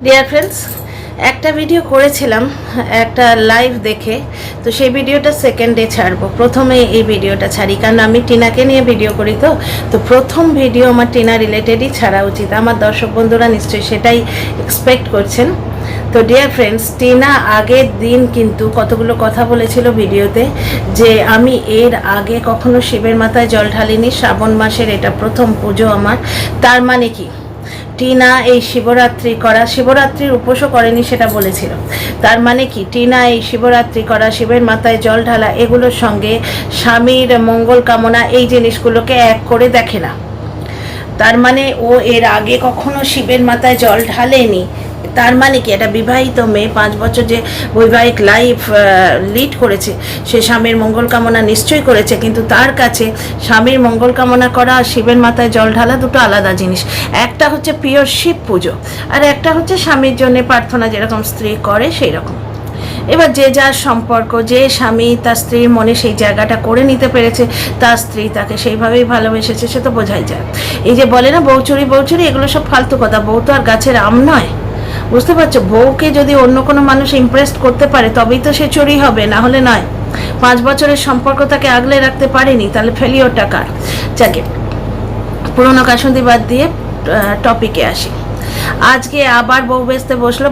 Dear friends, একটা video করেছিলাম একটা লাইভ দেখে, তো সেই ভিডিওটা সেকেন্ডে ছাড়বো। প্রথমে এই ভিডিওটা ছাড়ি কারণ আমি টিনাকে নিয়ে ভিডিও করি, তো প্রথম ভিডিও আমার টিনা রিলেটেডই ছাড়া উচিত। আমার দর্শক বন্ধুরা নিশ্চয়ই সেটাই এক্সপেক্ট করছেন। তো ডিয়ার ফ্রেন্ডস, টিনা আগের দিন কিন্তু কতগুলো কথা বলেছিল ভিডিওতে যে আমি এর আগে কখনো শিবের মাথায় জল ঢালিনি, শ্রাবণ মাসের এটা প্রথম পুজো আমার। তার মানে কি টিনা এই শিবরাত্রির উপোসও করেনি সেটা বলেছিল। তার মানে কি টিনা এই শিবরাত্রি করা, শিবের মাথায় জল ঢালা, এগুলোর সঙ্গে স্বামীর মঙ্গল কামনা এই জিনিসগুলোকে এক করে দেখে না। তার মানে ও এর আগে কখনো শিবের মাথায় জল ঢালেনি। তার মানে কি একটা বিবাহিত মেয়ে 5 বছর যে বৈবাহিক লাইফ লিড করেছে, সে স্বামীর মঙ্গল কামনা নিশ্চয়ই করেছে, কিন্তু তার কাছে স্বামীর মঙ্গল কামনা করা আর শিবের মাথায় জল ঢালা দুটো আলাদা জিনিস। একটা হচ্ছে পিওর শিব পুজো, আর একটা হচ্ছে স্বামীর জন্য প্রার্থনা, যেরকম স্ত্রী করে সেই রকম। এবার যে যার সম্পর্ক, যে স্বামী তার স্ত্রীর মনে সেই জায়গাটা করে নিতে পেরেছে, তার স্ত্রী তাকে সেইভাবেই ভালোবেসেছে, সে তো বোঝাই যায়। এই যে বলে না বউচুরি বউচুরি, এগুলো সব ফালতু কথা। বউ তো আর গাছের আম নয়, বুঝতে পারছো? বউকে যদি অন্য কোনো মানুষ ইমপ্রেস করতে পারে তবেই তো সে চুরি হবে, না হলে নয়। 5 বছরের সম্পর্ক তাকে আগলে রাখতে পারেনি, তাহলে ফেলিওরটা কার? যাকে পুরোনো কাসুন্দি বাদ দিয়ে টপিকে আসি। আজকে আবার বউ বেচতে বসলো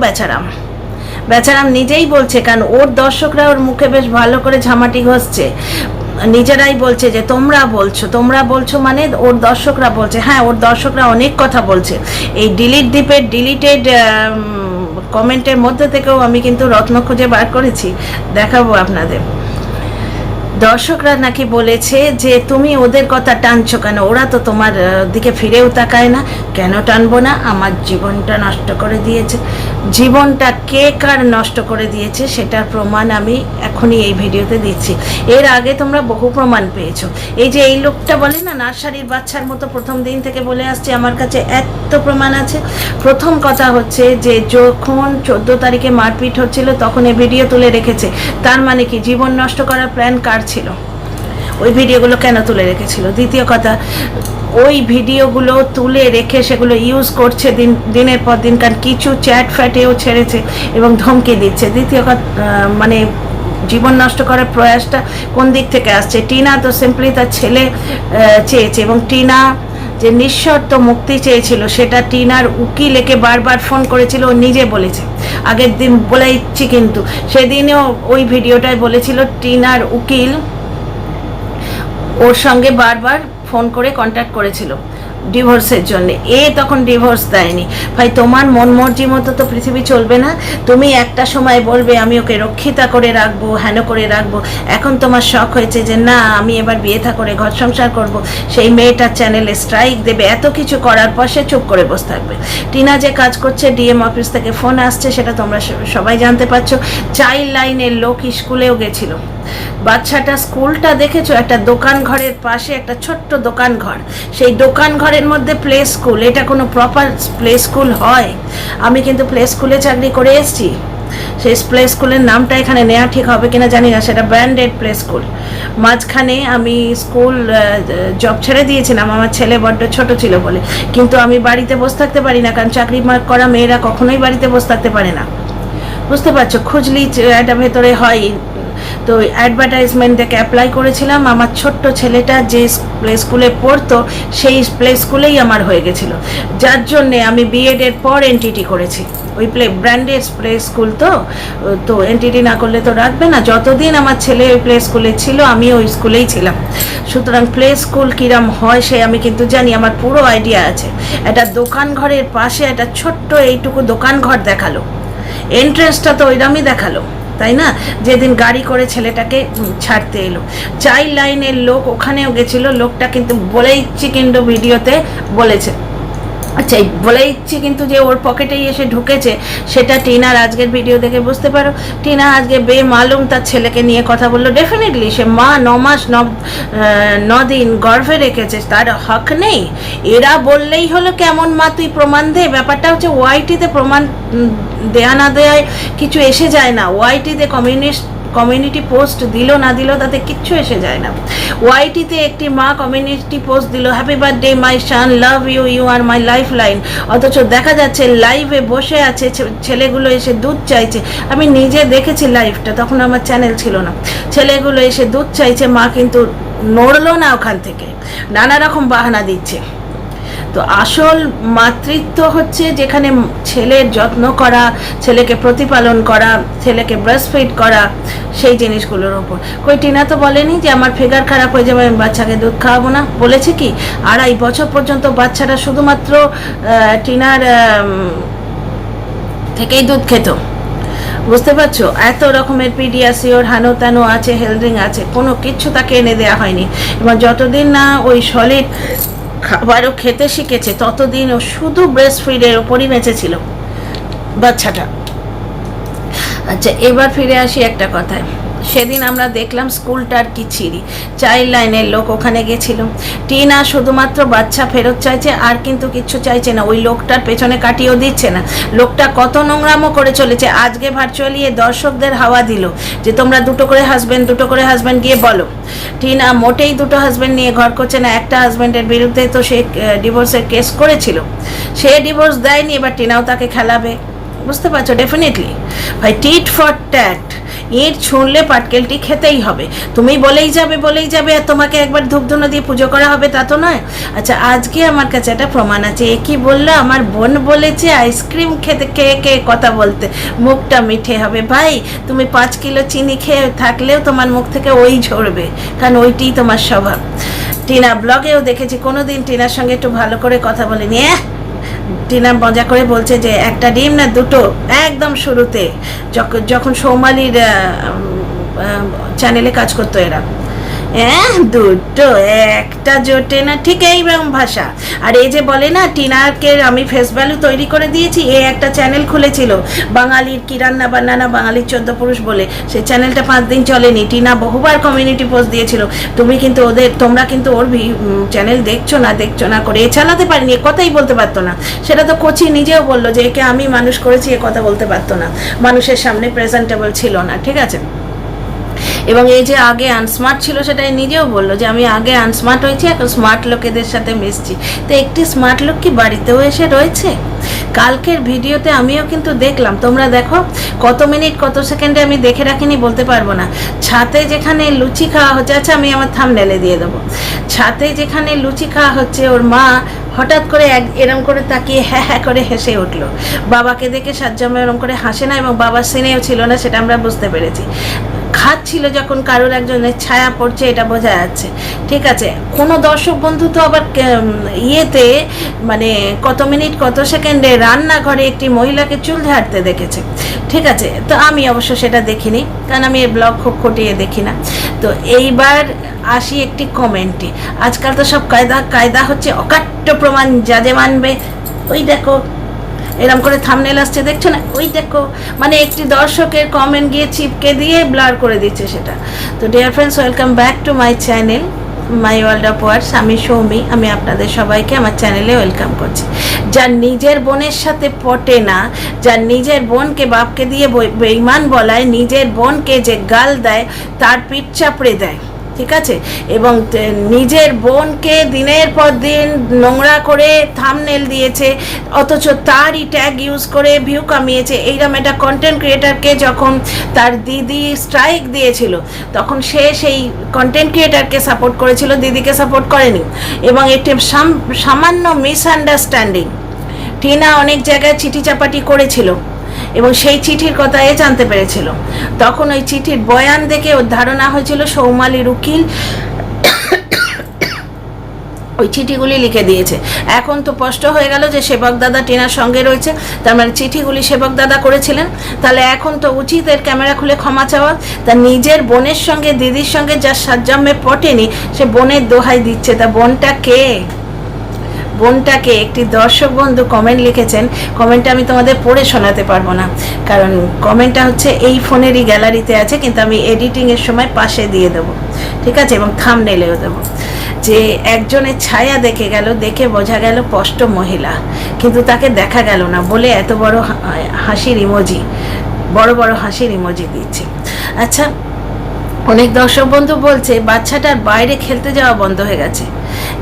বেচারাম নিজেই বলছে, কারণ ওর দর্শকরা ওর মুখে বেশ ভালো করে ঝামাটি ঘষছে, নিজেরাই বলছে যে তোমরা বলছো মানে ওর দর্শকরা বলছে। হ্যাঁ, ওর দর্শকরা অনেক কথা বলছে। এই ডিলিটেড কমেন্টের মধ্যে থেকেও আমি কিন্তু রত্ন খুঁজে বার করেছি, দেখাবো আপনাদের। দর্শকরা নাকি বলেছে যে তুমি ওদের কথা টানছো কেন, ওরা তো তোমার দিকে ফিরেও তাকায় না। কেন টানবো না? আমার জীবনটা নষ্ট করে দিয়েছে। জীবনটা কে কার নষ্ট করে দিয়েছে সেটার প্রমাণ আমি এখনই এই ভিডিওতে দিচ্ছি। এর আগে তোমরা বহু প্রমাণ পেয়েছো। এই যে এই লোকটা বলে না, নার্সারির বাচ্চার মতো প্রথম দিন থেকে বলে আসছে আমার কাছে এত প্রমাণ আছে। প্রথম কথা হচ্ছে যে যখন 14 তারিখে মারপিট হচ্ছিল তখন এই ভিডিও তুলে রেখেছে। তার মানে কি জীবন নষ্ট করার প্ল্যান কার ছিল? ওই ভিডিওগুলো কেন তুলে রেখেছিল? দ্বিতীয় কথা, ওই ভিডিওগুলো তুলে রেখে সেগুলো ইউজ করছে দিনের পর দিন, কারণ কিছু চ্যাট ফ্যাটেও ছেড়েছে এবং ধমকি দিচ্ছে। দ্বিতীয় কথা, মানে জীবন নষ্ট করার প্রয়াসটা কোন দিক থেকে আসছে? টিনা তো সিম্পলি তার ছেলে চেয়েছে, এবং টিনা যে নিঃশর্ত মুক্তি চেয়েছিল সেটা টিনার উকিল একে বারবার ফোন করেছিল, ও নিজে বলেছে। আগের দিন বলেছি, কিন্তু সেদিনেও ওই ভিডিওটায় বলেছিল টিনার উকিল ওর সঙ্গে বারবার ফোন করে কন্ট্যাক্ট করেছিল ডিভোর্সের জন্য। তখন ডিভোর্স দেয়নি। ভাই, তোমার মন মর্জি মতো তো পৃথিবী চলবে না। তুমি একটা সময় বলবে আমি ওকে রক্ষিতা করে রাখবো, হেন করে রাখবো। এখন তোমার শখ হয়েছে যে না, আমি এবার বিয়ে থা করে ঘর সংসার করব, সেই মেয়েটার চ্যানেলে স্ট্রাইক দেবে। এত কিছু করার পর সে চুপ করে বসে থাকবে। টিনা যে কাজ করছে, ডিএম অফিস থেকে ফোন আসছে, সেটা তোমরা সবাই জানতে পারছো। চাইল্ড লাইনের লোক স্কুলেও গেছিল। বাচ্চাটা স্কুলটা দেখেছো, একটা দোকান ঘরের পাশে একটা ছোট্ট দোকান ঘর, সেই দোকান ঘরের মধ্যে প্লে স্কুল। এটা কোনো প্রপার প্লে স্কুল হয়? আমি কিন্তু প্লে স্কুলে চাকরি করে এসেছি। সেই প্লে স্কুলের নামটা এখানে নেওয়া ঠিক হবে কিনা জানি না, সেটা ব্র্যান্ডেড প্লে স্কুল। মাঝখানে আমি স্কুল জব ছেড়ে দিয়েছিলাম আমার ছেলে বড্ড ছোট ছিল বলে, কিন্তু আমি বাড়িতে বসে থাকতে পারি না, কারণ চাকরি করা মেয়েরা কখনোই বাড়িতে বসে থাকতে পারে না, বুঝতে পারছো? খুঁজলি এটা ভেতরে হয়। তো অ্যাডভার্টাইজমেন্ট দেখে অ্যাপ্লাই করেছিলাম। আমার ছোট্ট ছেলেটা যে প্লে স্কুলে পড়তো সেই প্লে স্কুলেই আমার হয়ে গেছিলো, যার জন্যে আমি বিএডের পর এনটিটি করেছি। ওই ব্র্যান্ডেড প্লে স্কুল তো এনটিটি না করলে তো রাখবে না। যতদিন আমার ছেলে ওই প্লে স্কুলে ছিল আমি ওই স্কুলেই ছিলাম, সুতরাং প্লে স্কুল কিরম হয় সে আমি কিন্তু জানি, আমার পুরো আইডিয়া আছে। একটা দোকান ঘরের পাশে একটা ছোট্ট এইটুকু দোকান ঘর দেখালো, এন্ট্রেন্সটা তো ওইরকমই দেখালো, তাই না? যেদিন গাড়ি করে ছেলেটাকে ছাড়তে এলো, চাইল্ড লাইনের লোক ওখানেও গেছিল। লোকটা কিন্তু বলেইছি, কিন্তু ভিডিওতে বলেছে, আচ্ছা বলেইছি কিন্তু যে ওর পকেটেই এসে ঢুকেছে সেটা টিনার আজকের ভিডিও দেখে বুঝতে পারো। টিনা আজকে বেমালুম তার ছেলেকে নিয়ে কথা বললো। ডেফিনেটলি সে মা 9 মাস 9 দিন গর্ভে রেখেছে, তার হক নেই? এরা বললেই হলো কেমন মা তুই প্রমাণ দে। ব্যাপারটা হচ্ছে ওয়াইটিতে প্রমাণ দেয়া না দেয় কিছু এসে যায় না। ওয়াইটিতে কমিউনিস্ট কমিউনিটি পোস্ট দিল না দিল তাতে কিচ্ছু এসে যায় না। ওয়াইটিতে একটি মা কমিউনিটি পোস্ট দিল, happy birthday my son, love you, you are my life line, অথচ দেখা যাচ্ছে লাইভে বসে আছে ছেলেগুলো এসে দুধ চাইছে। আমি নিজে দেখেছি লাইভটা, তখন আমার চ্যানেল ছিল না। ছেলেগুলো এসে দুধ চাইছে, মা কিন্তু নড়লো না ওখান থেকে, নানা রকম বাহানা দিচ্ছে। তো আসল মাতৃত্ব হচ্ছে যেখানে ছেলের যত্ন করা, ছেলেকে প্রতিপালন করা, ছেলেকে ব্রেস্টফিড করা, সেই জিনিসগুলোর ওপর। কই টিনা তো বলেনি যে আমার ফিগার খারাপ হয়ে যাবে, আমি বাচ্চাকে দুধ খাওয়াবো না। বলেছে কি 2.5 বছর পর্যন্ত বাচ্চারা শুধুমাত্র টিনার থেকেই দুধ খেত, বুঝতে পারছো? এত রকমের পিডিয়াসিওর হানো ত্যানো আছে, হেলথ্রিং আছে, কোনো কিচ্ছু তাকে এনে দেওয়া হয়নি। এবং যতদিন না ওই সলিড খাবারও খেতে শিখেছে ততদিন ও শুধু ব্রেস্ট ফিডের ওপরই বেঁচেছিল বাচ্চাটা। আচ্ছা, এবার ফিরে আসি একটা কথায়। সেদিন আমরা দেখলাম স্কুলটার কি ছিরি, চাইল্ড লাইনের লোক ওখানে গেছিল। টিনা শুধুমাত্র বাচ্চা ফেরত চাইছে, আর কিন্তু কিচ্ছু চাইছে না। ওই লোকটার পেছনে কাটিয়েও দিচ্ছে না। লোকটা কত নোংরামও করে চলেছে। আজকে ভার্চুয়ালি দর্শকদের হাওয়া দিল যে তোমরা দুটো করে হাজব্যান্ড গিয়ে বলো। টিনা মোটেই দুটো হাজব্যান্ড নিয়ে ঘর করছে না। একটা হাজব্যান্ডের বিরুদ্ধে তো সে ডিভোর্সের কেস করেছিল, সে ডিভোর্স দেয়নি, এবার টিনাও তাকে খেলাবে। বুঝতে পারছো? ডেফিনেটলি ভাই, টিট ফর ট্যাট, ইট ছুঁড়লে পাটকেলটি খেতেই হবে। তুমি বলেই যাবে আর তোমাকে একবার ধূপধুনো দিয়ে পুজো করা হবে, তা তো নয়। আচ্ছা, আজকে আমার কাছে একটা প্রমাণ আছে। এ কি বললো? আমার বোন বলেছে আইসক্রিম খেতে কে কথা বলতে মুখটা মিঠে হবে। ভাই, তুমি 5 কিলো চিনি খেয়ে থাকলেও তোমার মুখ থেকে ওই ঝরবে, কারণ ওইটিই তোমার স্বভাব। টিনা ব্লগেও দেখেছি, কোনো দিন টিনার সঙ্গে একটু ভালো করে কথা বলেনি। টিনা মজা করে বলছে যে একটা ডিম না দুটো, একদম শুরুতে যখন সৌমালির চ্যানেলে কাজ করতো এরা, দুটো একটা জোটে না, ঠিক এইরকম ভাষা। আর এই যে বলে না টিনাকে আমি ফেস ভ্যালু তৈরি করে দিয়েছি, এ একটা চ্যানেল খুলেছিল বাঙালির কি রান্না বান্না, বাঙালির 14 পুরুষ বলে, সেই চ্যানেলটা 5 দিন চলেনি। টিনা বহুবার কমিউনিটি পোস্ট দিয়েছিল, তোমরা কিন্তু ওর চ্যানেল দেখছো না করে এ চালাতে পারিনি, এ কথাই বলতে পারতো না। সেটা তো কোচি নিজেও বললো যে একে আমি মানুষ করেছি, এ কথা বলতে পারতো না, মানুষের সামনে প্রেজেন্টেবল ছিল না। ঠিক আছে? এবং এই যে আগে আনস্মার্ট ছিল, সেটাই নিজেও বললো যে আমি আগে আনস্মার্ট হয়েছি, এখন স্মার্ট লোকেদের সাথে মিশছি। তো একটি স্মার্ট লোক কি বাড়িতেও এসে রয়েছে? কালকের ভিডিওতে আমিও কিন্তু দেখলাম, তোমরা দেখো কত মিনিট কত সেকেন্ডে আমি দেখে রাখিনি বলতে পারবো না। ছাতে যেখানে লুচি খাওয়া হচ্ছে, আচ্ছা আমি আমার থাম্বনেলে দিয়ে দেবো, ছাতে যেখানে লুচি খাওয়া হচ্ছে, ওর মা হঠাৎ করে এরম করে তাকিয়ে হ্যাঁ করে হেসে উঠলো। বাবাকে দেখে সাজ্জামা এরম করে হাসে না, এবং বাবার সিনেও ছিল না, সেটা আমরা বুঝতে পেরেছি। খাচ্ছিল যখন কারোর একজনের ছায়া পড়ছে, এটা বোঝা যাচ্ছে। ঠিক আছে? কোনো দর্শক বন্ধু তো আবার ইয়েতে মানে কত মিনিট কত সেকেন্ডে রান্নাঘরে একটি মহিলাকে চুল ঝাড়তে দেখেছে। ঠিক আছে? তো আমি অবশ্য সেটা দেখিনি, কারণ আমি এই ব্লগ খুব খটিয়ে দেখি না। তো এইবার আসি একটি কমেন্টে। আজকাল তো সব কায়দা হচ্ছে, অকাট্য প্রমাণ যা যে মানবে। ওই দেখো এরম করে থাম্বনেল আসছে, দেখছো না? ওই দেখো, মানে একটি দর্শকের কমেন্ট গিয়ে চিপকে দিয়ে ব্লার করে দিচ্ছে সেটা। তো dear friends, welcome back to my channel my world of words. আমি সৌমি, আমি আপনাদের সবাইকে আমার চ্যানেলে ওয়েলকাম করছি। যার নিজের বোনের সাথে পটে না, যার নিজের বোনকে বাপকে দিয়ে বেঈমান বলায়, নিজের বোনকে যে গাল দেয় তার পিঠ চাপড়ে দেয়। ঠিক আছে? এবং নিজের বোনকে দিনের পর দিন নোংরা করে থাম্বনেল দিয়েছে, অথচ তারই ট্যাগ ইউজ করে ভিউ কামিয়েছে। এইরকম একটা কন্টেন্ট ক্রিয়েটারকে যখন তার দিদি স্ট্রাইক দিয়েছিল, তখন সে সেই কন্টেন্ট ক্রিয়েটারকে সাপোর্ট করেছিল, দিদিকে সাপোর্ট করেনি। এবং একটি সামান্য মিসআন্ডারস্ট্যান্ডিং, টিনা অনেক জায়গায় চিঠি চাপাটি করেছিল এবং সেই চিঠির কথা এ জানতে পেরেছিল। তখন ওই চিঠির বয়ান দেখে ওর ধারণা হয়েছিল সৌমালির উকিল ওই চিঠিগুলি লিখে দিয়েছে। এখন তো স্পষ্ট হয়ে গেল যে সেবক দাদা টিনার সঙ্গে রয়েছে, তার মানে চিঠিগুলি সেবক দাদা করেছিলেন। তাহলে এখন তো উচিত এর ক্যামেরা খুলে ক্ষমা চাওয়া। তা নিজের বোনের সঙ্গে দিদির সঙ্গে যার সাজ্জামে পটেনি, সে বোনের দোহাই দিচ্ছে। তা বোনটাকে একটি দর্শক বন্ধু কমেন্ট লিখেছেন। কমেন্টটা আমি তোমাদের পড়ে শোনাতে পারবো না, কারণ কমেন্টটা হচ্ছে এই ফোনেরই গ্যালারিতে আছে, কিন্তু আমি এডিটিংয়ের সময় পাশে দিয়ে দেবো। ঠিক আছে? এবং থাম্বনেলেও দেবো। যে একজনের ছায়া দেখে বোঝা গেল স্পষ্ট মহিলা, কিন্তু তাকে দেখা গেল না বলে এত বড় হাসির ইমোজি। বড় বড় হাসির ইমোজি দিচ্ছে। আচ্ছা, অনেক দর্শক বন্ধু বলছে বাচ্চাটার বাইরে খেলতে যাওয়া বন্ধ হয়ে গেছে।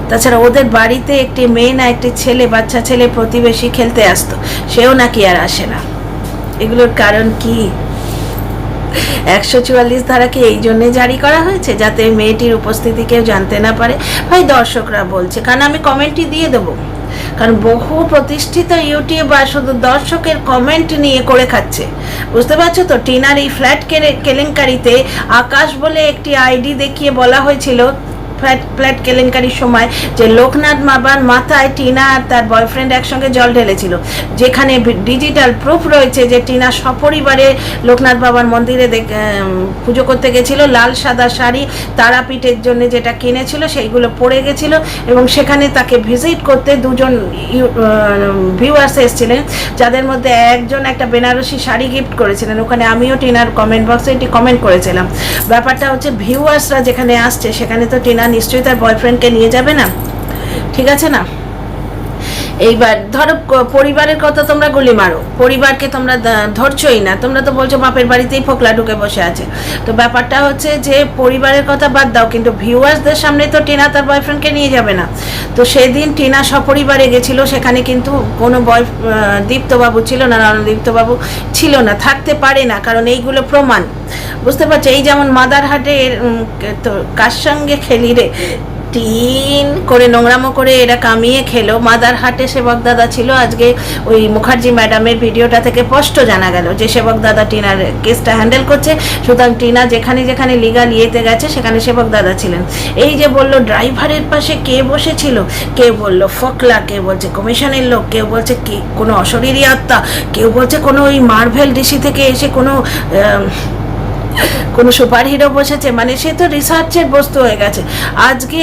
তাছাড়া ওদের বাড়িতে একটি মেয়ে না একটি ছেলে, বাচ্চা ছেলে প্রতিবেশী খেলতে আসতো, সেও নাকি আর আসে না। এগুলোর কারণ কি? 144 ধারাকে এই জন্যে জারি করা হয়েছে যাতে মেয়েটির উপস্থিতি কেউ জানতে না পারে। ভাই দর্শকরা বলছে, কারণ আমি কমেন্টই দিয়ে দেবো, কারণ বহু প্রতিষ্ঠিত ইউটিউবার শুধু দর্শকের কমেন্ট নিয়ে করে খাচ্ছে, বুঝতে পারছো তো। টিনার এই ফ্ল্যাট কেলেঙ্কারিতে আকাশ বলে একটি আইডি দেখিয়ে বলা হয়েছিল ফ্ল্যাট কেলেঙ্কারির সময় যে লোকনাথ বাবার মাথায় টিনা আর তার বয়ফ্রেন্ড একসঙ্গে জল ঢেলেছিল, যেখানে ডিজিটাল প্রুফ রয়েছে যে টিনা সপরিবারে লোকনাথ বাবার মন্দিরে পুজো করতে গেছিল। লাল সাদা শাড়ি তারাপীঠের জন্য যেটা কিনেছিল সেইগুলো পরে গেছিল, এবং সেখানে তাকে ভিজিট করতে দুজন ভিউয়ার্স এসেছিলেন, যাদের মধ্যে একজন একটা বেনারসি শাড়ি গিফট করেছিলেন। ওখানে আমিও টিনার কমেন্ট বক্সে এটি কমেন্ট করেছিলাম। ব্যাপারটা হচ্ছে ভিউয়ার্সরা যেখানে আসছে সেখানে তো টিনা নিশ্চয়ই তার বয়ফ্রেন্ডকে নিয়ে যাবে না, ঠিক আছে না। এইবার ধরো পরিবারের কথা তোমরা গুলি মারো, পরিবারকে তোমরা ধরছোই না, তোমরা তো বলছো বাপের বাড়িতেই ফোকলা ঢুকে বসে আছে। তো ব্যাপারটা হচ্ছে যে পরিবারের কথা বাদ দাও, কিন্তু ভিউয়ার্সদের সামনে তো টিনা তার বয়ফ্রেন্ডকে নিয়ে যাবে না। তো সেদিন টিনা সপরিবারে গেছিল, সেখানে কিন্তু কোনো দীপ্তবাবু ছিল না, দীপ্তবাবু ছিল না, থাকতে পারে না, কারণ এইগুলো প্রমাণ, বুঝতে পারছো। এই যেমন মাদারহাটে তো কার সঙ্গে খেলি রে টিন করে নোংরামো করে এরা কামিয়ে খেলো। মাদারহাটে সেবক দাদা ছিল, আজকে ওই মুখার্জি ম্যাডামের ভিডিওটা থেকে স্পষ্ট জানা গেল যে সেবক দাদা টিনার কেসটা হ্যান্ডেল করছে। সুতরাং টিনা যেখানে যেখানে লিগাল ইয়েতে গেছে সেখানে সেবক দাদা ছিলেন। এই যে বললো ড্রাইভারের পাশে কে বসেছিল, কেউ বললো ফকলা, কেউ বলছে কমিশনের লোক, কেউ বলছে কি কোনো অশরীরী আত্মা, কেউ বলছে কোনো ওই মার্ভেল ডিসি থেকে এসে কোনো সুপার হিরো বসেছে, মানে সে তো রিসার্চের বস্তু হয়ে গেছে। আজকে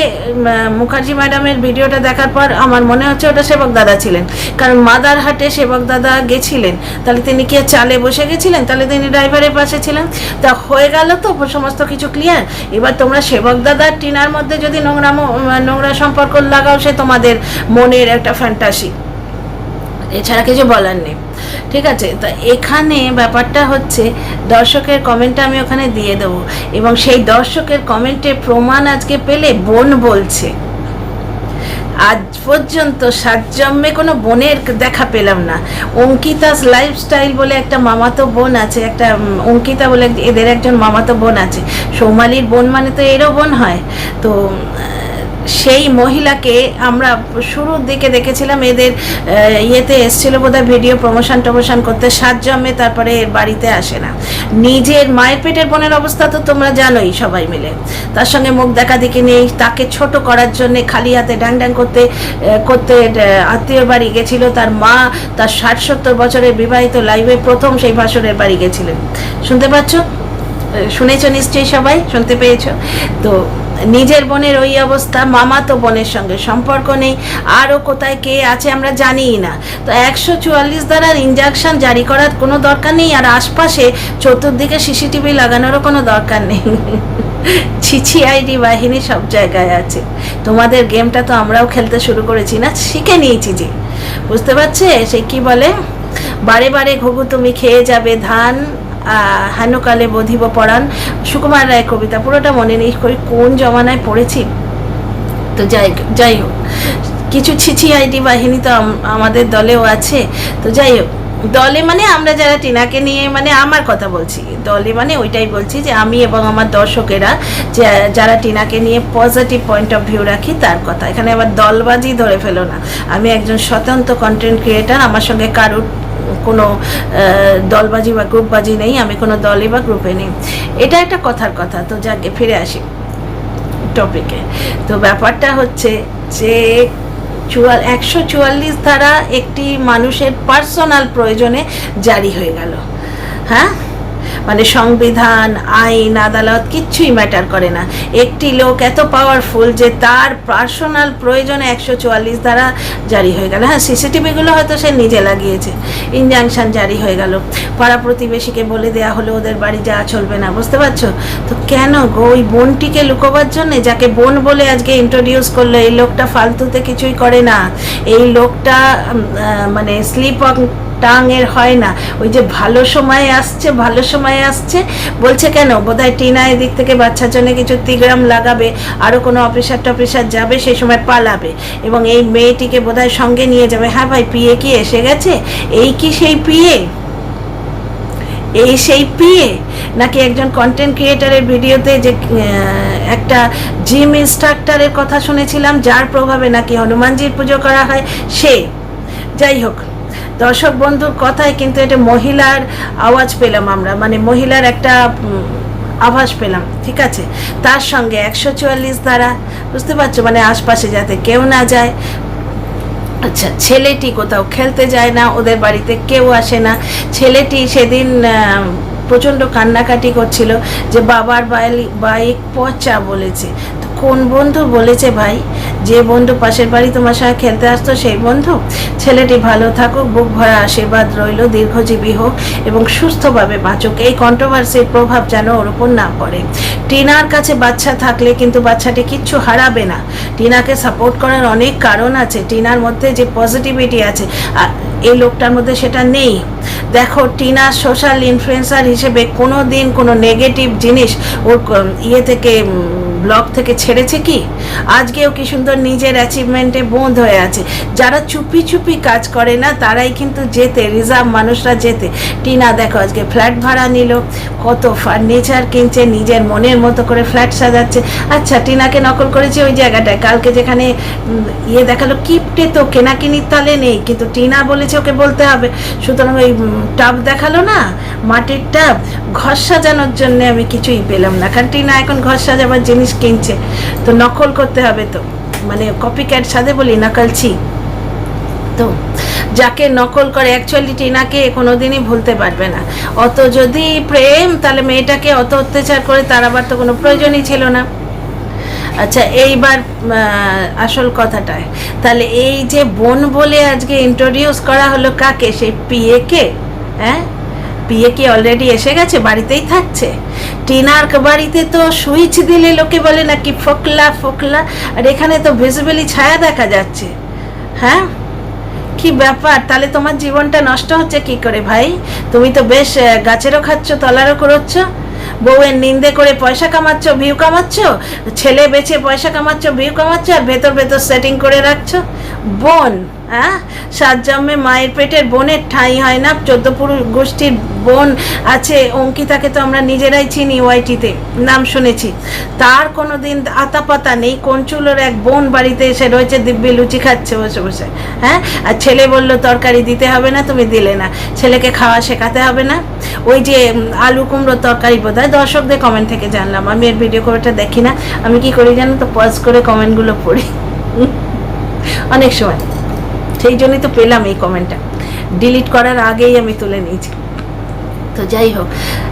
মুখার্জি ম্যাডামের ভিডিওটা দেখার পর আমার মনে হচ্ছে ওটা সেবক দাদা ছিলেন, কারণ মাদারহাটে সেবক দাদা গেছিলেন, তাহলে তিনি কি চালে বসে গেছিলেন? তাহলে তিনি ড্রাইভারের পাশে ছিলেন। তা হয়ে গেল তো সমস্ত কিছু ক্লিয়ার। এবার তোমরা সেবক দাদার টিনার মধ্যে যদি নোংরা সম্পর্ক লাগাও, সে তোমাদের মনের একটা ফ্যান্টাসি, এছাড়া কিছু বলার নেই, ঠিক আছে। তা এখানে ব্যাপারটা হচ্ছে দর্শকের কমেন্টটা আমি ওখানে দিয়ে দেবো, এবং সেই দর্শকের কমেন্টের প্রমাণ আজকে পেলে বোন বলছে আজ পর্যন্ত সাতজন্মে কোনো বোনের দেখা পেলাম না। অঙ্কিতাস লাইফস্টাইল বলে একটা মামাতো বোন আছে, একটা অঙ্কিতা বলে এদের একজন মামাতো বোন আছে। সৌমালির বোন মানে তো এরও বোন হয়। তো সেই মহিলাকে আমরা শুরুর দিকে দেখেছিলাম, এদের ইয়েতে এসেছিলো বোধহয় ভিডিও প্রমোশন করতে, 7 জন্মে তারপরে এর বাড়িতে আসে না। নিজের মায়ের পেটের বোনের অবস্থা তো তোমরা জানোই সবাই মিলে, তার সঙ্গে মুখ দেখা দেখি নেই, তাকে ছোট করার জন্যে খালি হাতে ড্যাং করতে আত্মীয় বাড়ি গেছিল। তার মা তার 60-70 বছরের বিবাহিত লাইভে প্রথম সেই ভাসুরের বাড়ি গেছিলেন, শুনতে পাচ্ছ? শুনেছো নিশ্চয়ই, সবাই শুনতে পেয়েছো তো। নিজের বোনের ওই অবস্থা, মামাতো বোনের সঙ্গে সম্পর্ক নেই, আরও কোথায় কে আছে আমরা জানিই না। তো 144 ধারার ইনজাকশন জারি করার কোনো দরকার নেই, আর আশপাশে চতুর্দিকে সিসিটিভি লাগানোরও কোনো দরকার নেই। ছিছি আইডি বাহিনী সব জায়গায় আছে। তোমাদের গেমটা তো আমরাও খেলতে শুরু করেছি না, শিখে নিয়েছি যে, বুঝতে পারছে? সে কি বলে, বারে বারে ঘুঘু তুমি খেয়ে যাবে ধান, হেনকালে বধিব পরাণ, সুকুমার রায় কবিতা, পুরোটা মনে নেই কোন জমানায় পড়েছি। তো যাই হোক, কিছু ছিছি আইডি বাহিনী তো আমাদের দলেও আছে। তো যাই হোক, দলে মানে আমরা যারা টিনাকে নিয়ে, মানে আমার কথা বলছি, দলে মানে ওইটাই বলছি যে আমি এবং আমার দর্শকেরা যারা টিনাকে নিয়ে পজিটিভ পয়েন্ট অফ ভিউ রাখি তার কথা। এখানে আবার দলবাজি ধরে ফেলো না, আমি একজন স্বতন্ত্র কন্টেন্ট ক্রিয়েটার, আমার সঙ্গে কারোর কোনো দলবাজি বা গ্রুপবাজি নেই, আমি কোনো দলে বা গ্রুপে নেই, এটা একটা কথার কথা। তো যাকে ফিরে আসি টপিকে। তো ব্যাপারটা হচ্ছে যে 144 ধারা একটি মানুষের পার্সোনাল প্রয়োজনে জারি হয়ে গেল। হ্যাঁ, মানে সংবিধান, আইন, আদালত কিচ্ছুই ম্যাটার করে না। একটি লোক এত পাওয়ারফুল যে তার পার্সোনাল প্রয়োজনে 144 ধারা জারি হয়ে গেল। হ্যাঁ, সিসিটিভিগুলো হয়তো সে নিজে লাগিয়েছে, ইনজাংশন জারি হয়ে গেল, পাড়া প্রতিবেশীকে বলে দেওয়া হলো ওদের বাড়ি যাওয়া চলবে না, বুঝতে পারছো তো? কেন গো? ওই বোনটিকে লুকোবার জন্যে, যাকে বোন বলে আজকে ইন্ট্রোডিউস করলো। এই লোকটা ফালতুতে কিছুই করে না, এই লোকটা মানে স্লিপ টাঙের হয় না, ওই যে ভালো সময় আসছে ভালো সময় আসছে বলছে। কেন? বোধহয় টিনা এদিক থেকে বাচ্চার জন্য কিছু তিগ্রাম লাগাবে, আরও কোনো অফিসার টফিসার যাবে, সেই সময় পালাবে এবং এই মেয়েটিকে বোধহয় সঙ্গে নিয়ে যাবে। হ্যাঁ ভাই, পিএ কি এসে গেছে? এই কি সেই পিএ? এই সেই পিএ নাকি একজন কন্টেন্ট ক্রিয়েটারের ভিডিওতে যে একটা জিম ইনস্ট্রাক্টরের কথা শুনেছিলাম, যার প্রভাবে নাকি হনুমানজির পুজো করা হয়, সে? যাই হোক, দর্শক বন্ধুর কথায় কিন্তু এটা মহিলার আওয়াজ পেলাম আমরা, মানে মহিলার একটা আভাস পেলাম, ঠিক আছে। তার সঙ্গে 144 ধারা, বুঝতে পারছো, মানে আশপাশে যাতে কেউ না যায়। আচ্ছা, ছেলেটি কোথাও খেলতে যায় না, ওদের বাড়িতে কেউ আসে না। ছেলেটি সেদিন প্রচণ্ড কান্নাকাটি করছিল যে বাবার বাইক পচা বলেছে। তো কোন বন্ধু বলেছে ভাই? যে বন্ধু পাশের বাড়ি তোমার সঙ্গে খেলতে আসতো সেই বন্ধু? ছেলেটি ভালো থাকুক, বুক ভরা আশীর্বাদ রইল, দীর্ঘজীবী হোক এবং সুস্থভাবে বাঁচুক। এই কন্ট্রোভার্সির প্রভাব যেন ওর উপর না পড়ে। টিনার কাছে বাচ্চা থাকলে কিন্তু বাচ্চাটি কিচ্ছু হারাবে না। টিনাকে সাপোর্ট করার অনেক কারণ আছে, টিনার মধ্যে যে পজিটিভিটি আছে এই লোকটার মধ্যে সেটা নেই। দেখো, টিনা সোশ্যাল ইনফ্লুয়েন্সার হিসেবে কোনো দিন কোনো নেগেটিভ জিনিস ওর ইয়ে থেকে ব্লগ থেকে ছেড়েছে কি? আজকেও কি সুন্দর নিজের অ্যাচিভমেন্টে বোধ হয়ে আছে। যারা চুপি চুপি কাজ করে না তারাই কিন্তু জেতে, রিজার্ভ মানুষরা জেতে। টিনা দেখো আজকে ফ্ল্যাট ভাড়া নিল, কত ফার্নিচার কিনছে, নিজের মনের মতো করে ফ্ল্যাট সাজাচ্ছে। আচ্ছা, টিনাকে নকল করেছে ওই জায়গাটায়, কালকে যেখানে ইয়ে দেখালো কিপটে, তো কেনাকিনির তালে নেই, কিন্তু টিনা বলেছে ওকে বলতে হবে। সুতরাং ওই টাব দেখালো না, মাটির টাব, ঘর সাজানোর জন্য আমি কিছুই পেলাম না, কারণ টিনা এখন ঘর সাজাবার জিনিস কিনছে, তো নকল করতে হবে, তো মানে কপি ক্যাট সাথে বলি নকলছি। তো যাকে নকল করে অ্যাকচুয়ালি টিনাকে কোনোদিনই ভুলতে পারবে না। অত যদি প্রেম, তাহলে মেয়েটাকে অত অত্যাচার করে তার আবার তো কোনো প্রয়োজনই ছিল না। আচ্ছা, এইবার আসল কথাটায়, তাহলে এই যে বোন বলে আজকে ইন্ট্রোডিউস করা হলো কাকে? সেই পিএকে। হ্যাঁ, পিএ কি অলরেডি এসে গেছে, বাড়িতেই থাকছে? টিনার বাড়িতে তো সুইচ দিলে লোকে বলে নাকি ফোকলা ফোকলা, আর এখানে তো ভিজিবলি ছায়া দেখা যাচ্ছে। হ্যাঁ, কি ব্যাপার? তাহলে তোমার জীবনটা নষ্ট হচ্ছে কি করে ভাই? তুমি তো বেশ গাছেরও খাচ্ছ, তলারও করোচ্ছ, বউয়ের নিন্দে করে পয়সা কামাচ্ছ, ভিউ কামাচ্ছ, ছেলে বেচে পয়সা কামাচ্ছ, ভিউ কামাচ্ছ, আর ভেতর ভেতর সেটিং করে রাখছো। বোন, হ্যাঁ, সাত জন্মে মায়ের পেটের বোনের ঠাঁই হয় না। 14 পুরুষ গোষ্ঠীর বোন আছে। অঙ্কিতাকে তো আমরা নিজেরাই চিনি, ওয়াইটিতে নাম শুনেছি, তার কোনো দিন আতা পাতা নেই। কঞ্চুলোর এক বোন বাড়িতে এসে রয়েছে, দিব্যি লুচি খাচ্ছে বসে বসে। হ্যাঁ, আর ছেলে বলল তরকারি দিতে হবে না, তুমি দিলে না। ছেলেকে খাওয়া শেখাতে হবে না? ওই যে আলু কুমড়োর তরকারি বোধহয়, দর্শকদের কমেন্ট থেকে জানলাম, আমি এর ভিডিও করেটা দেখি না। আমি কি করি জানো তো, পজ করে কমেন্টগুলো পড়ি অনেক সময়, সেই জন্যই তো পেলাম এই কমেন্টটা, ডিলিট করার আগেই আমি তুলে নিয়েছি। তো যাই হোক,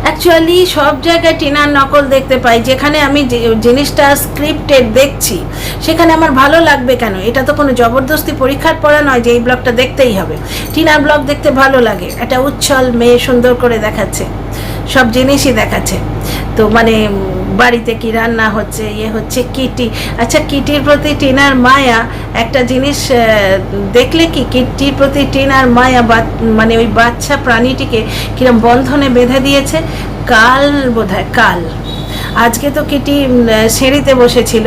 অ্যাকচুয়ালি সব জায়গায় টিনার নকল দেখতে পাই। যেখানে আমি জিনিসটা স্ক্রিপ্টেড দেখছি সেখানে আমার ভালো লাগবে কেন? এটা তো কোনো জবরদস্তি পরীক্ষার পড়া নয় যে এই ব্লগটা দেখতেই হবে। টিনার ব্লগ দেখতে ভালো লাগে, একটা উচ্ছল মেয়ে, সুন্দর করে দেখাচ্ছে, সব জিনিসই দেখাচ্ছে। তো মানে বাড়িতে কি রান্না হচ্ছে, ইয়ে হচ্ছে, কিটি। আচ্ছা, কিটির প্রতি টিনার মায়া, একটা জিনিস দেখলে কি কিটির প্রতি টিনার মায়া, মানে ওই বাচ্চা প্রাণীটিকে কিরম বন্ধনে বেঁধে দিয়েছে। কাল বোধহয়, কাল, আজকে তো কিটি সিঁড়িতে বসেছিল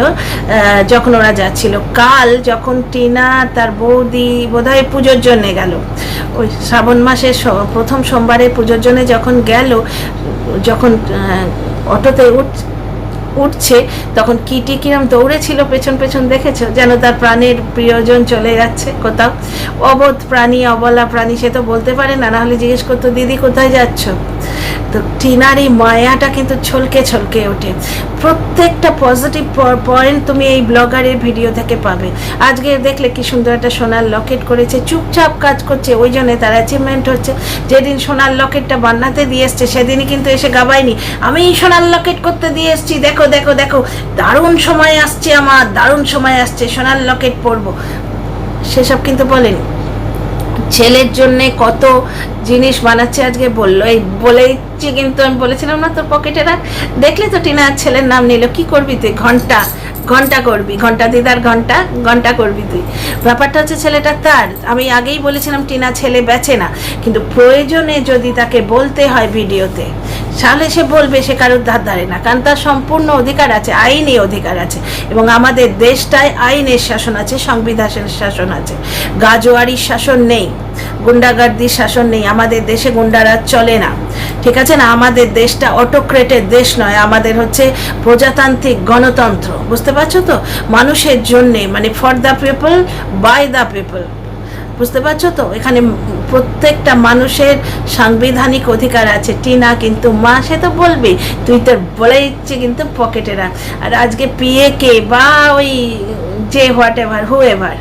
যখন ওরা যাচ্ছিল। কাল যখন টিনা তার বৌদি বোধহয় পুজোর জন্যে গেল, ওই শ্রাবণ মাসের প্রথম সোমবারে পুজোর জন্যে যখন গেল, যখন অটোতে উঠছে তখন কিটি কিরম দৌড়েছিল পেছন পেছন, দেখেছো? যেন তার প্রাণের প্রিয়জন চলে যাচ্ছে কোথাও। অবোধ প্রাণী, অবলা প্রাণী, সে তো বলতে পারে না, নাহলে জিজ্ঞেস করতো দিদি কোথায় যাচ্ছ। তো টিনার এই মায়াটা কিন্তু ছলকে ছলকে ওঠে। প্রত্যেকটা পজিটিভ পয়েন্ট তুমি এই ব্লগারের ভিডিও থেকে পাবে। আজকে দেখলে কি সুন্দর একটা সোনার লকেট করেছে, চুপচাপ কাজ করছে, ওই জন্য তার অ্যাচিভমেন্ট হচ্ছে। যেদিন সোনার লকেটটা বানাতে দিয়ে এসছে সেদিনই কিন্তু এসে গাবায়নি, আমি সোনার লকেট করতে দিয়ে এসছি, দেখো দেখো দেখো, দারুণ সময় আসছে আমার, দারুণ সময় আসছে, সোনার লকেট পরবো, সেসব কিন্তু বলেনি। ছেলের জন্যে কত জিনিস বানাচ্ছে আজকে বললো, এই বলেছি কিন্তু আমি বলেছিলাম না তোর পকেটে রাখ। দেখলে তো টিনা ছেলের নাম নিল, কি করবি তুই? ঘন্টা ঘন্টা করবি, ঘন্টা দিদার ঘন্টা ঘন্টা করবি তুই। ব্যাপারটা হচ্ছে ছেলেটা তার, আমি আগেই বলেছিলাম টিনা ছেলে বেচে না, কিন্তু প্রয়োজনে যদি তাকে বলতে হয় ভিডিওতে তাহলে সে বলবে, সে কারোর ধার ধারে না, কারণ তার সম্পূর্ণ অধিকার আছে, আইনি অধিকার আছে, এবং আমাদের দেশটায় আইনের শাসন আছে, সংবিধানের শাসন আছে, গাজোয়ারির শাসন নেই, গুন্ডাগার্দির শাসন নেই, আমাদের দেশে গুন্ডারাজ চলে না, ঠিক আছে না, আমাদের দেশটা অটোক্রেটের দেশ নয়, আমাদের হচ্ছে প্রজাতান্ত্রিক গণতন্ত্র, বুঝতে পারছো তো, মানুষের জন্যে, মানে for the people by the people, বুঝতে পারছো তো, এখানে প্রত্যেকটা মানুষের সাংবিধানিক অধিকার আছে। টিনা কিন্তু মা, সে তো বলবি, তুই তোর বলে ইচ্ছে কিন্তু পকেটে রাখ। আর আজকে পিএ কে বা ওই যে হোয়াট এভার হু এভার,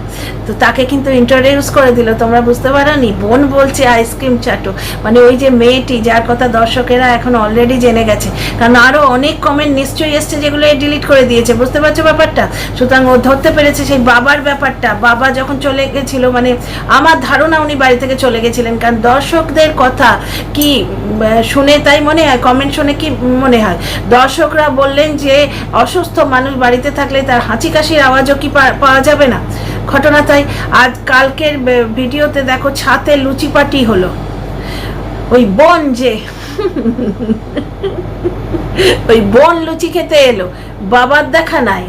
তো তাকে কিন্তু ইন্ট্রোডিউস করে দিল, তোমরা বুঝতে পারোনি, বোন বলছে আইসক্রিম চাটো, মানে ওই যে মেয়েটি যার কথা দর্শকেরা এখন অলরেডি জেনে গেছে, কারণ আরও অনেক কমেন্ট নিশ্চয়ই এসছে যেগুলো ডিলিট করে দিয়েছে, বুঝতে পারছো ব্যাপারটা। সুতরাং ও ধরতে পেরেছে সেই বাবার ব্যাপারটা, বাবা যখন চলে গেছিল, মানে আমার ধারণা উনি বাড়ি থেকে চলে গেছিলেন, কারণ দর্শকদের কথা কি শুনে তাই মনে হয়, কমেন্ট শুনে কি মনে হয়, দর্শকরা বললেন যে অসুস্থ মানুষ বাড়িতে থাকলে তার হাঁচি কাশির আওয়াজও কি পাওয়া যাবে না, ঘটনা তাই। আজ কালকের ভিডিওতে দেখো ছাতে লুচি পাটি হলো, ওই বোন যে ওই বোন লুচি খেতে এলো, বাবার দেখা নাই,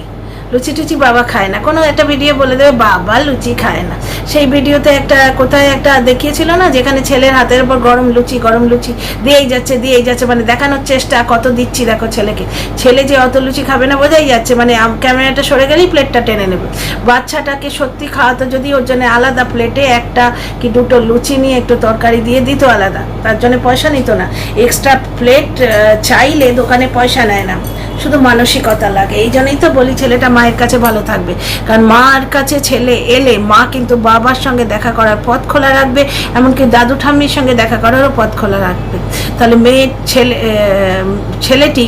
লুচি টুচি বাবা খায় না, কোনো একটা ভিডিও বলে দেবে বাবা লুচি খায় না, সেই ভিডিওতে একটা কোথায় একটা দেখিয়েছিল না, যেখানে ছেলের হাতের উপর গরম লুচি দিয়েই যাচ্ছে, মানে দেখানোর চেষ্টা কত দিচ্ছি দেখো ছেলেকে, ছেলে যে অত লুচি খাবে না বোঝাই যাচ্ছে, মানে ক্যামেরাটা সরে গেলেই প্লেটটা টেনে নেবে। বাচ্চাটাকে সত্যি খাওয়াতো যদি, ওর জন্য আলাদা প্লেটে একটা কি দুটো লুচি নিয়ে একটু তরকারি দিয়ে দিত আলাদা, তার জন্য পয়সা নিত না, এক্সট্রা প্লেট চাইলে দোকানে পয়সা নেয় না, শুধু মানসিকতা লাগে। এই জন্যই তো বলি ছেলেটা মায়ের কাছে ভালো থাকবে, কারণ মার কাছে ছেলে এলে মা কিন্তু বাবার সঙ্গে দেখা করার পথ খোলা রাখবে, এমনকি দাদু ঠাম্মির সঙ্গে দেখা করারও পথ খোলা রাখবে। তাহলে ছেলেটি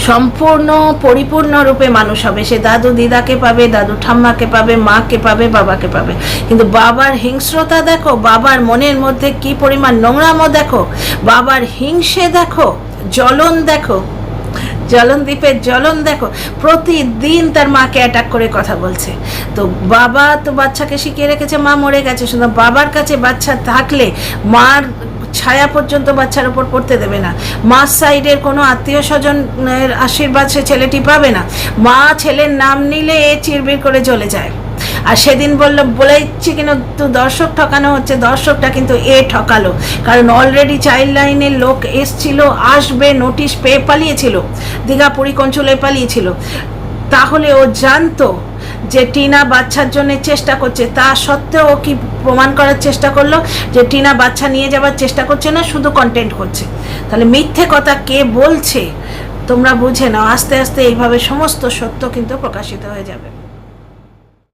সম্পূর্ণ পরিপূর্ণ রূপে মানুষ হবে, সে দাদু দিদাকে পাবে, দাদু ঠাম্মাকে পাবে, মাকে পাবে, বাবাকে পাবে। কিন্তু বাবার হিংস্রতা দেখো, বাবার মনের মধ্যে কি পরিমাণ নোংরামো দেখো, বাবার হিংসে দেখো, জ্বলন দেখো, জলনদ্বীপের জ্বলন দেখো, প্রতিদিন তার মাকে অ্যাটাক করে কথা বলছে। তো বাবা তো বাচ্চাকে শিখিয়ে রেখেছে মা মরে গেছে, শুধু বাবার কাছে বাচ্চা থাকলে মার ছায়া পর্যন্ত বাচ্চার উপর পড়তে দেবে না, মার সাইডের কোনো আত্মীয় স্বজনের আশীর্বাদ সে ছেলেটি পাবে না, মা ছেলের নাম নিলে এ চিরবির করে চলে যায়। আর সেদিন বলেছি কিনা তো দর্শক ঠকানো হচ্ছে, দর্শকটা কিন্তু এ ঠকালো, কারণ অলরেডি চাইল্ড লাইনের লোক এসছিল, আসবে, নোটিশ পেয়ে পালিয়েছিল, দীঘা পুরী কঞ্চলে পালিয়েছিল, তাহলে ও জানতো যে টিনা বাচ্চার জন্য চেষ্টা করছে, তা সত্ত্বেও ও কি প্রমাণ করার চেষ্টা করলো যে টিনা বাচ্চা নিয়ে যাওয়ার চেষ্টা করছে না, শুধু কন্টেন্ট করছে। তাহলে মিথ্যে কথা কে বলছে তোমরা বুঝে নাও, আস্তে আস্তে এইভাবে সমস্ত সত্য কিন্তু প্রকাশিত হয়ে যাবে।